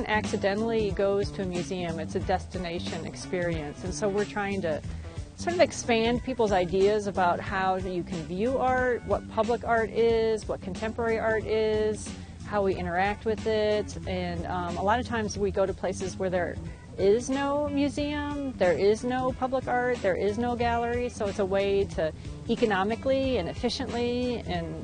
someone accidentally goes to a museum, it's a destination experience. And so we're trying to sort of expand people's ideas about how you can view art, what public art is, what contemporary art is, how we interact with it. And a lot of times we go to places where there is no museum, there is no public art, there is no gallery. So it's a way to economically and efficiently and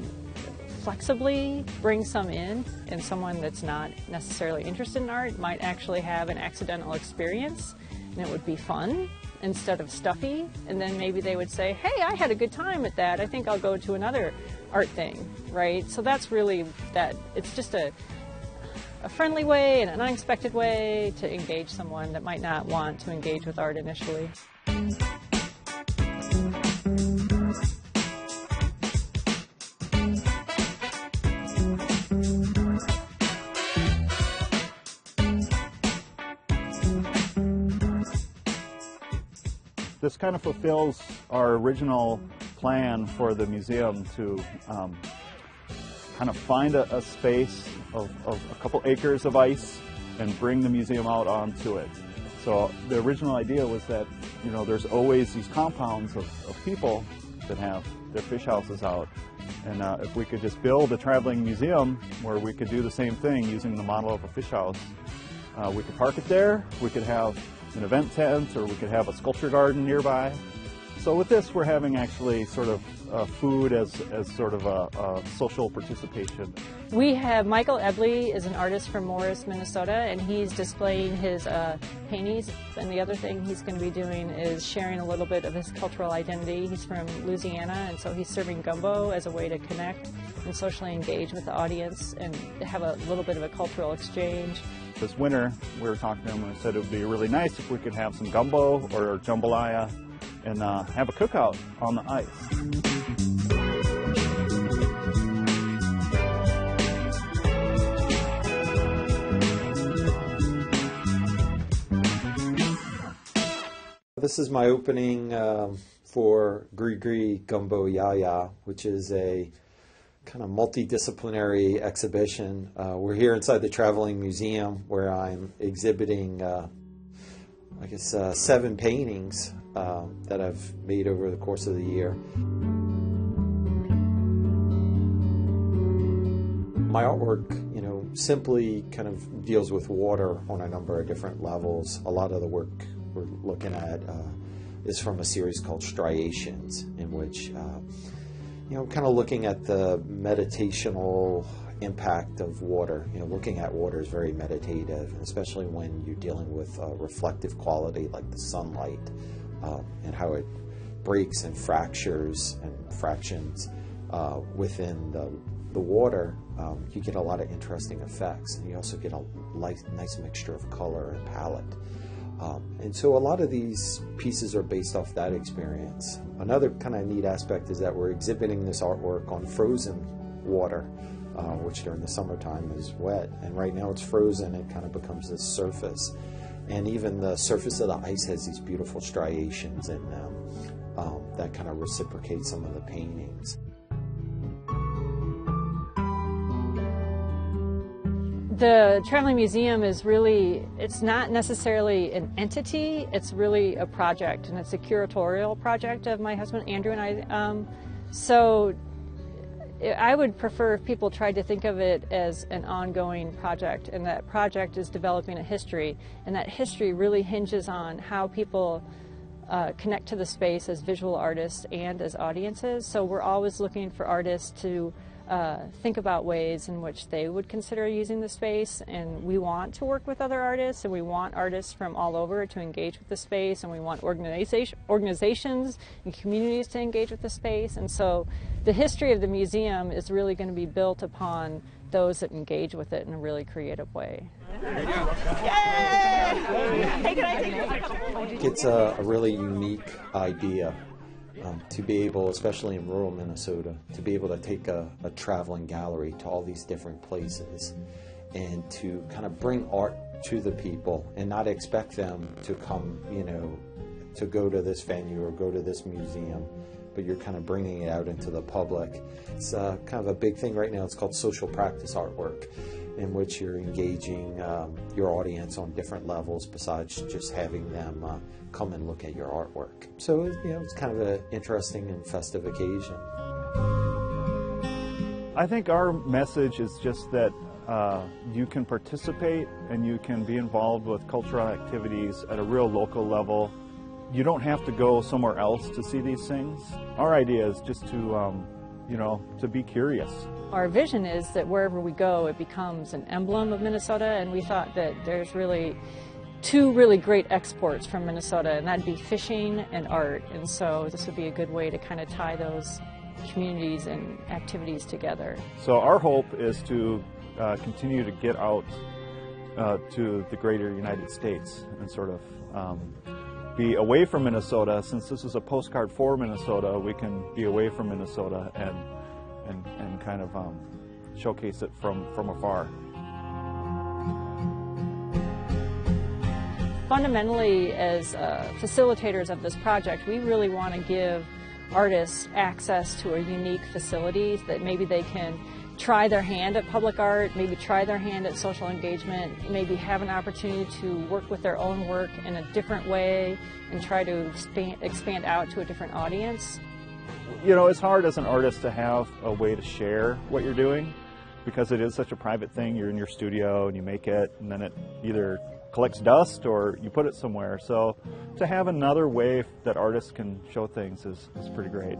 flexibly bring some in, and someone that's not necessarily interested in art might actually have an accidental experience, and it would be fun instead of stuffy, and then maybe they would say, hey, I had a good time at that, I think I'll go to another art thing, right? So that's really that. It's just a friendly way and an unexpected way to engage someone that might not want to engage with art initially. This kind of fulfills our original plan for the museum to kind of find a space of a couple acres of ice and bring the museum out onto it. So the original idea was that, you know, there's always these compounds of people that have their fish houses out. And if we could just build a traveling museum where we could do the same thing using the model of a fish house, we could park it there, we could have an event tent, or we could have a sculpture garden nearby. So with this, we're having actually sort of food as sort of a social participation. We have Michael Ebley is an artist from Morris, Minnesota, and he's displaying his paintings. And the other thing he's going to be doing is sharing a little bit of his cultural identity. He's from Louisiana, and so he's serving gumbo as a way to connect and socially engage with the audience and have a little bit of a cultural exchange. This winter, we were talking to him and said it would be really nice if we could have some gumbo or jambalaya and have a cookout on the ice. This is my opening for Gris-Gris Gumbo Yaya, which is a kind of multidisciplinary exhibition. We're here inside the Traveling Museum where I'm exhibiting, 7 paintings that I've made over the course of the year. My artwork, simply kind of deals with water on a number of different levels. A lot of the work we're looking at is from a series called Striations, in which kind of looking at the meditational impact of water. Looking at water is very meditative, especially when you're dealing with a reflective quality like the sunlight, and how it breaks and fractures and fractions within the water. You get a lot of interesting effects, and you also get a nice mixture of color and palette. And so a lot of these pieces are based off that experience. Another kind of neat aspect is that we're exhibiting this artwork on frozen water, which during the summertime is wet. And right now it's frozen, it kind of becomes this surface. And even the surface of the ice has these beautiful striations in them that kind of reciprocate some of the paintings. The Traveling Museum is really, it's not necessarily an entity, it's really a project, and it's a curatorial project of my husband Andrew and I. So I would prefer if people tried to think of it as an ongoing project, and that project is developing a history, and that history really hinges on how people connect to the space as visual artists and as audiences. So we're always looking for artists to think about ways in which they would consider using the space, and we want to work with other artists, and we want artists from all over to engage with the space, and we want organizations and communities to engage with the space. And so the history of the museum is really going to be built upon those that engage with it in a really creative way. It's a really unique idea. To be able, especially in rural Minnesota, to be able to take a traveling gallery to all these different places and to kind of bring art to the people and not expect them to come, to go to this venue or go to this museum, but you're kind of bringing it out into the public. It's kind of a big thing right now. It's called social practice artwork. in which you're engaging your audience on different levels besides just having them come and look at your artwork. So it's kind of an interesting and festive occasion. I think our message is just that you can participate and you can be involved with cultural activities at a real local level. You don't have to go somewhere else to see these things. Our idea is just to, to be curious. Our vision is that wherever we go, it becomes an emblem of Minnesota, and we thought that there's really two really great exports from Minnesota, and that'd be fishing and art. And so this would be a good way to kind of tie those communities and activities together. So our hope is to continue to get out to the greater United States and sort of be away from Minnesota. Since this is a postcard for Minnesota, we can be away from Minnesota and kind of showcase it from afar. Fundamentally, as facilitators of this project, we really want to give artists access to a unique facility that maybe they can try their hand at public art, maybe try their hand at social engagement, maybe have an opportunity to work with their own work in a different way and try to expand out to a different audience. It's hard as an artist to have a way to share what you're doing because it is such a private thing. You're in your studio and you make it, and then it either collects dust or you put it somewhere. So to have another way that artists can show things is pretty great.